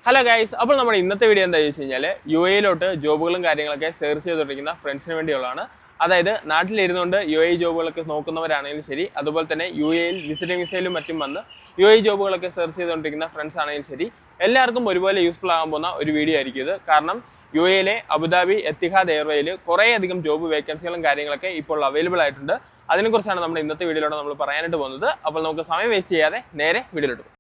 Hello guys, അപ്പോൾ നമ്മുടെ ഇന്നത്തെ വീഡിയോ എന്താണെന്ന് വെച്ച് കഴിഞ്ഞാൽ UAE ജോബുകളും കാര്യങ്ങളൊക്കെ സെർച്ച് ചെയ്തുകൊണ്ടിരിക്കുന്ന ഫ്രണ്ട്സിന് വേണ്ടിയുള്ളതാണ്. അതായത് നാട്ടിലിരുന്നുകൊണ്ട് UAE ജോബുകളൊക്കെ നോക്കുന്നവരാണെങ്കിലും ശരി, അതുപോലെ തന്നെ UAE വിസിറ്റിംഗ് വിസയിലും മറ്റും വന്ന് UAE ജോബുകളൊക്കെ സെർച്ച് ചെയ്തുകൊണ്ടിരിക്കുന്ന ഫ്രണ്ട്സ് ആണെങ്കിലും ശരി, എല്ലാവർക്കും ഒരുപോലെ യൂസ്ഫുൾ ആകാൻ പോകുന്ന ഒരു വീഡിയോ ആയിരിക്കും ഇത്. കാരണം UAE അബുദാബി എത്തിഹാദ് എയർവേയിൽ കുറേയധികം ജോബ് വേക്കൻസികളും കാര്യങ്ങളൊക്കെ ഇപ്പോൾ അവൈലബിൾ ആയിട്ടുണ്ട്. അതിനെക്കുറിച്ചാണ് നമ്മുടെ ഇന്നത്തെ വീഡിയോയിലൂടെ നമ്മൾ പറയാനായിട്ട് പോകുന്നത്. അപ്പോൾ നമുക്ക് സമയം വേസ്റ്റ് ചെയ്യാതെ നേരെ വീഡിയോയിലോട്ട് പോകും.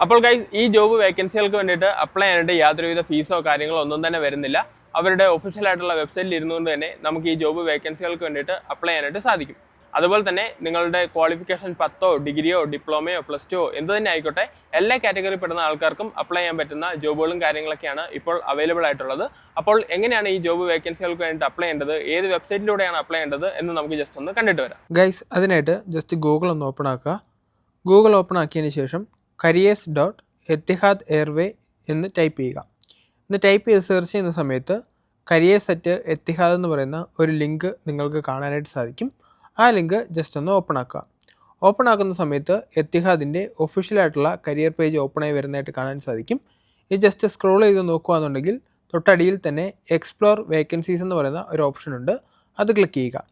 അപ്പോൾ ഗൈസ്, ഈ ജോബ് വേക്കൻസികൾക്ക് വേണ്ടിയിട്ട് അപ്ലൈ ചെയ്യാനായിട്ട് യാതൊരുവിധ ഫീസോ കാര്യങ്ങളോ ഒന്നും തന്നെ വരുന്നില്ല. അവരുടെ ഒഫീഷ്യൽ ആയിട്ടുള്ള വെബ്സൈറ്റിൽ ഇരുന്നുകൊണ്ട് തന്നെ നമുക്ക് ഈ ജോബ് വേക്കൻസികൾക്ക് വേണ്ടിയിട്ട് അപ്ലൈ ചെയ്യാനായിട്ട് സാധിക്കും. അതുപോലെ തന്നെ നിങ്ങളുടെ ക്വാളിഫിക്കേഷൻ 10ഓ ഡിഗ്രിയോ ഡിപ്ലോമയോ പ്ലസ് ടു എന്ത് തന്നെ ആയിക്കോട്ടെ, എല്ലാ കാറ്റഗറിയിൽ പെടുന്ന ആൾക്കാർക്കും അപ്ലൈ ചെയ്യാൻ പറ്റുന്ന ജോബുകളും കാര്യങ്ങളൊക്കെയാണ് ഇപ്പോൾ അവൈലബിൾ ആയിട്ടുള്ളത്. അപ്പോൾ എങ്ങനെയാണ് ഈ ജോബ് വേക്കൻസികൾക്ക് വേണ്ടിയിട്ട് അപ്ലൈ ചെയ്യേണ്ടത്, ഏത് വെബ്സൈറ്റിലൂടെയാണ് അപ്ലൈ ചെയ്യേണ്ടത് എന്ന് നമുക്ക് ജസ്റ്റ് ഒന്ന് കണ്ടിട്ട് വരാം. ഗൈസ്, അതിനായിട്ട് ജസ്റ്റ് ഗൂഗിൾ ഒന്ന് ഓപ്പൺ ആക്കുക. ഗൂഗിൾ ഓപ്പൺ ആക്കിയതിന് ശേഷം careers.etihad airway എന്ന് ടൈപ്പ് ചെയ്യുക. ഇന്ന് ടൈപ്പ് ചെയ്ത് സെർച്ച് ചെയ്യുന്ന സമയത്ത് careers@etihad എന്ന് പറയുന്ന ഒരു ലിങ്ക് നിങ്ങൾക്ക് കാണാനായിട്ട് സാധിക്കും. ആ ലിങ്ക് ജസ്റ്റ് ഒന്ന് ഓപ്പൺ ആക്കുക. ഓപ്പൺ ആക്കുന്ന സമയത്ത് എത്തിഹാദിൻ്റെ ഒഫീഷ്യലായിട്ടുള്ള കരിയർ പേജ് ഓപ്പൺ ആയി വരുന്നതായിട്ട് കാണാൻ സാധിക്കും. ഇത് ജസ്റ്റ് സ്ക്രോൾ ചെയ്ത് നോക്കുകയാണെന്നുണ്ടെങ്കിൽ തൊട്ടടിയിൽ തന്നെ എക്സ്പ്ലോർ വേക്കൻസീസ് എന്ന് പറയുന്ന ഒരു ഓപ്ഷൻ ഉണ്ട്. അത് ക്ലിക്ക് ചെയ്യുക.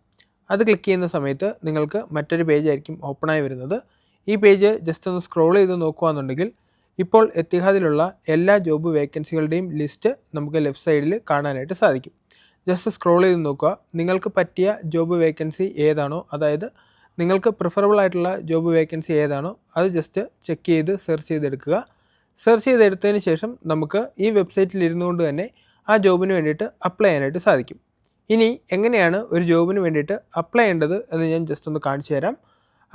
അത് ക്ലിക്ക് ചെയ്യുന്ന സമയത്ത് നിങ്ങൾക്ക് മറ്റൊരു പേജ് ആയിരിക്കും ഓപ്പൺ ആയി വരുന്നത്. ഈ പേജ് ജസ്റ്റ് ഒന്ന് സ്ക്രോൾ ചെയ്ത് നോക്കുകയാണെന്നുണ്ടെങ്കിൽ ഇപ്പോൾ എത്തിഹാദിലുള്ള എല്ലാ ജോബ് വേക്കൻസികളുടെയും ലിസ്റ്റ് നമുക്ക് ലെഫ്റ്റ് സൈഡിൽ കാണാനായിട്ട് സാധിക്കും. ജസ്റ്റ് സ്ക്രോൾ ചെയ്ത് നോക്കുക. നിങ്ങൾക്ക് പറ്റിയ ജോബ് വേക്കൻസി ഏതാണോ, അതായത് നിങ്ങൾക്ക് പ്രിഫറബിൾ ആയിട്ടുള്ള ജോബ് വേക്കൻസി ഏതാണോ അത് ജസ്റ്റ് ചെക്ക് ചെയ്ത് സെർച്ച് ചെയ്തെടുക്കുക. സെർച്ച് ചെയ്തെടുത്തതിന് ശേഷം നമുക്ക് ഈ വെബ്സൈറ്റിൽ ഇരുന്നുകൊണ്ട് തന്നെ ആ ജോബിന് വേണ്ടിയിട്ട് അപ്ലൈ ചെയ്യാനായിട്ട് സാധിക്കും. ഇനി എങ്ങനെയാണ് ഒരു ജോബിന് വേണ്ടിയിട്ട് അപ്ലൈ ചെയ്യേണ്ടത് എന്ന് ഞാൻ ജസ്റ്റ് ഒന്ന് കാണിച്ചു തരാം.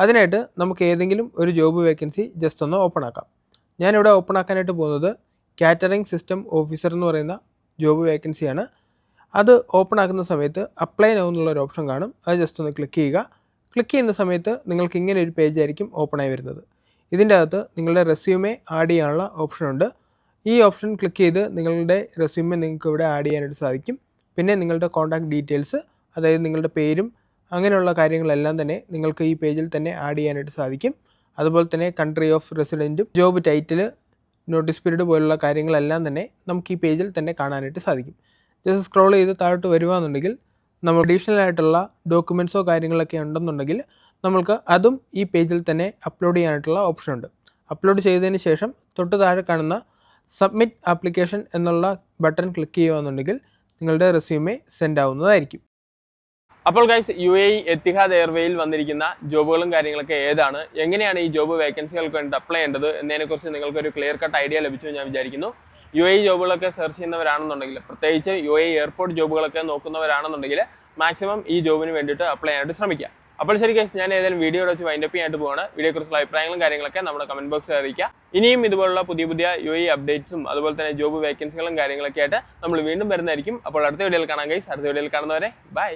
അതിനായിട്ട് നമുക്ക് ഏതെങ്കിലും ഒരു ജോബ് വേക്കൻസി ജസ്റ്റ് ഒന്ന് ഓപ്പൺ ആക്കാം. ഞാനിവിടെ ഓപ്പൺ ആക്കാനായിട്ട് പോകുന്നത് കാറ്ററിംഗ് സിസ്റ്റം ഓഫീസർ എന്ന് പറയുന്ന ജോബ് വേക്കൻസിയാണ്. അത് ഓപ്പൺ ആക്കുന്ന സമയത്ത് അപ്ലൈ നൗ എന്നുള്ളൊരു ഓപ്ഷൻ കാണും. അത് ജസ്റ്റ് ഒന്ന് ക്ലിക്ക് ചെയ്യുക. ക്ലിക്ക് ചെയ്യുന്ന സമയത്ത് നിങ്ങൾക്ക് ഇങ്ങനെ ഒരു പേജ് ആയിരിക്കും ഓപ്പൺ ആയി വരുന്നത്. ഇതിൻ്റെ അകത്ത് നിങ്ങളുടെ റെസ്യൂമെ ആഡ് ചെയ്യാനുള്ള ഓപ്ഷനുണ്ട്. ഈ ഓപ്ഷൻ ക്ലിക്ക് ചെയ്ത് നിങ്ങളുടെ റെസ്യൂമെ നിങ്ങൾക്ക് ഇവിടെ ആഡ് ചെയ്യാനായിട്ട് സാധിക്കും. പിന്നെ നിങ്ങളുടെ കോൺടാക്ട് ഡീറ്റെയിൽസ്, അതായത് നിങ്ങളുടെ പേരും അങ്ങനെയുള്ള കാര്യങ്ങളെല്ലാം തന്നെ നിങ്ങൾക്ക് ഈ പേജിൽ തന്നെ ആഡ് ചെയ്യാനായിട്ട് സാധിക്കും. അതുപോലെ തന്നെ കൺട്രി ഓഫ് റെസിഡൻറ്റും ജോബ് ടൈറ്റിൽ, നോട്ടീസ് പീരീഡ് പോലുള്ള കാര്യങ്ങളെല്ലാം തന്നെ നമുക്ക് ഈ പേജിൽ തന്നെ കാണാനായിട്ട് സാധിക്കും. ജസ്റ്റ് സ്ക്രോൾ ചെയ്ത് താഴോട്ട് വരുവാണെന്നുണ്ടെങ്കിൽ നമ്മൾ അഡീഷണൽ ആയിട്ടുള്ള ഡോക്യുമെൻറ്റ്സോ കാര്യങ്ങളൊക്കെ ഉണ്ടെന്നുണ്ടെങ്കിൽ നമ്മൾക്ക് അതും ഈ പേജിൽ തന്നെ അപ്ലോഡ് ചെയ്യാനായിട്ടുള്ള ഓപ്ഷൻ ഉണ്ട്. അപ്ലോഡ് ചെയ്തതിന് ശേഷം തൊട്ട് താഴെ കാണുന്ന സബ്മിറ്റ് ആപ്ലിക്കേഷൻ എന്നുള്ള ബട്ടൺ ക്ലിക്ക് ചെയ്യുകയാണെന്നുണ്ടെങ്കിൽ നിങ്ങളുടെ റെസ്യൂമെ സെൻഡ് ആവുന്നതായിരിക്കും. അപ്പോൾ ഗൈസ്, UAE എത്തിഹാദ് എയർവേയിൽ വന്നിരിക്കുന്ന ജോബുകളും കാര്യങ്ങളൊക്കെ ഏതാണ്, എങ്ങനെയാണ് ഈ ജോബ് വേക്കൻസികൾക്ക് വേണ്ടി അപ്ലൈ ചെയ്യേണ്ടത് എന്നതിനെക്കുറിച്ച് നിങ്ങൾക്കൊരു ക്ലിയർ കട്ട് ഐഡിയ ലഭിച്ചു ഞാൻ വിചാരിക്കുന്നു. UAE ജോബുകളൊക്കെ സെർച്ച് ചെയ്യുന്നവരാണെന്നുണ്ടെങ്കിൽ, പ്രത്യേകിച്ച് UAE എയർപോർട്ട് ജോബുകളൊക്കെ നോക്കുന്നവരാണെന്നുണ്ടെങ്കിൽ മാക്സിമം ഈ ജോബിന് വേണ്ടിയിട്ട് അപ്ലൈ ചെയ്യാനായിട്ട് ശ്രമിക്കുക. അപ്പോൾ ശരി ഗൈസ്, ഞാൻ ഏതെങ്കിലും വീഡിയോ വെച്ച് വൈൻഡപ്പ് ചെയ്യാനായിട്ട് പോവാണ്. വീഡിയോയെക്കുറിച്ചുള്ള അഭിപ്രായങ്ങളും കാര്യങ്ങളൊക്കെ നമ്മുടെ കമന്റ് ബോക്സിൽ അറിയിക്കുക. ഇനിയും ഇതുപോലുള്ള പുതിയ UAE അപ്ഡേറ്റ്സും അതുപോലെ തന്നെ ജോബ് വേക്കൻസികളും കാര്യങ്ങളൊക്കെ ആയിട്ട് നമ്മൾ വീണ്ടും വരുന്നതായിരിക്കും. അപ്പോൾ അടുത്ത വീഡിയോയിൽ കാണാം ഗൈസ്. അടുത്ത വീഡിയോയിൽ കാണുന്നവരെ ബൈ.